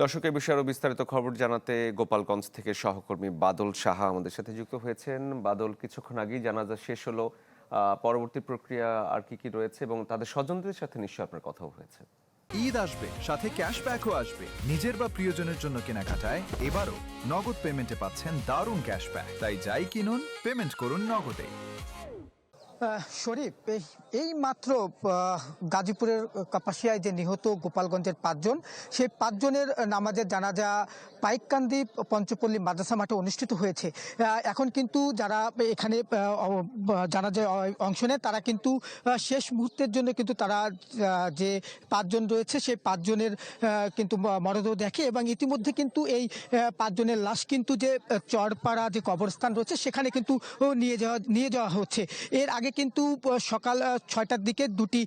দর্শক, এই বিষয়ে আরো বিস্তারিত খবর জানাতে গোপালগঞ্জ থেকে সহকর্মী বাদল সাহা আমাদের সাথে যুক্ত হয়েছেন। বাদল, কিছুক্ষণ আগেই জানাজা শেষ হলো, পরবর্তী প্রক্রিয়া আর কি কি রয়েছে এবং তাদের স্বজনদের সাথে নিশ্চয়ই আপনার কথাও হয়েছে। ঈদ আসবে, সাথে ক্যাশব্যাকও আসবে। নিজের বা প্রিয়জনের জন্য কেনাকাটায় এবারও নগদ পেমেন্টে পাচ্ছেন দারুণ ক্যাশব্যাক। তাই যাই কিনুন, পেমেন্ট করুন নগদে। শরীফ, এই মাত্র গাজীপুরের কাপাসিয়ায় যে নিহত গোপালগঞ্জের পাঁচজন, সেই পাঁচজনের নামাজের জানাজা পাইককান্দি পঞ্চপল্লী মাদ্রাসা মাঠে অনুষ্ঠিত হয়েছে। এখন কিন্তু যারা এখানে জানাজায় অংশ নেয় তারা কিন্তু শেষ মুহূর্তের জন্য কিন্তু তারা যে পাঁচজন রয়েছে সেই পাঁচজনের কিন্তু মরদেহ দেখে, এবং ইতিমধ্যে কিন্তু এই পাঁচজনের লাশ কিন্তু যে চরপাড়া যে কবরস্থান রয়েছে সেখানে কিন্তু নিয়ে যাওয়া হচ্ছে। এর আগে কিন্তু সকাল 6টার দিকে দুটি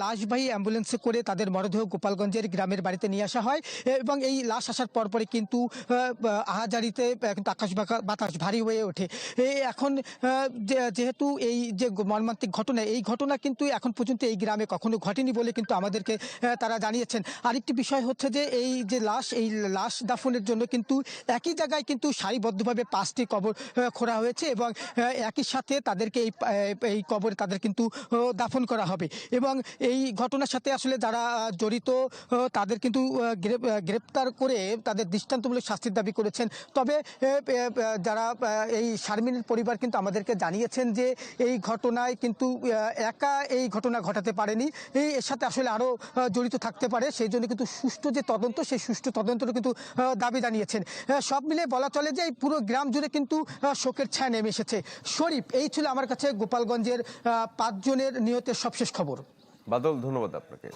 লাশবাহী অ্যাম্বুলেন্সে করে তাদের মরদেহ গোপালগঞ্জের গ্রামের বাড়িতে নিয়ে আসা হয়, এবং এই লাশ আসার পরপরই কিন্তু আহাজারিতে কিন্তু আকাশ বাতাস ভারী হয়ে ওঠে। এখন যেহেতু এই যে মর্মান্তিক ঘটনা, এই ঘটনা কিন্তু এখন পর্যন্ত এই গ্রামে কখনো ঘটেনি বলে কিন্তু আমাদেরকে তারা জানিয়েছেন। আরেকটি বিষয় হচ্ছে যে এই যে এই লাশ দাফনের জন্য কিন্তু একই জায়গায় কিন্তু সারিবদ্ধভাবে 5টি কবর খোঁড়া হয়েছে, এবং একই সাথে তাদেরকে এই কবরে তাদের কিন্তু দাফন করা হবে। এবং এই ঘটনার সাথে আসলে যারা জড়িত তাদের কিন্তু গ্রেপ্তার করে তাদের দৃষ্টান্তমূলক শাস্তির দাবি করেছেন। তবে যারা এই শারমিনের পরিবার কিন্তু আমাদেরকে জানিয়েছেন যে এই ঘটনায় কিন্তু একা এই ঘটনা ঘটাতে পারেনি, এর সাথে আসলে আরও জড়িত থাকতে পারে। সেই জন্য কিন্তু সুষ্ঠু যে তদন্ত, সেই সুষ্ঠু তদন্তেরও কিন্তু দাবি জানিয়েছেন। সব মিলে বলা চলে যে এই পুরো গ্রাম জুড়ে কিন্তু শোকের ছায়া নেমে এসেছে। শরীফ, এই ছিল আমার কাছে গোপালগঞ্জের 5 জনের নিহতের সবশেষ খবর। বাদল, ধন্যবাদ আপনাকে।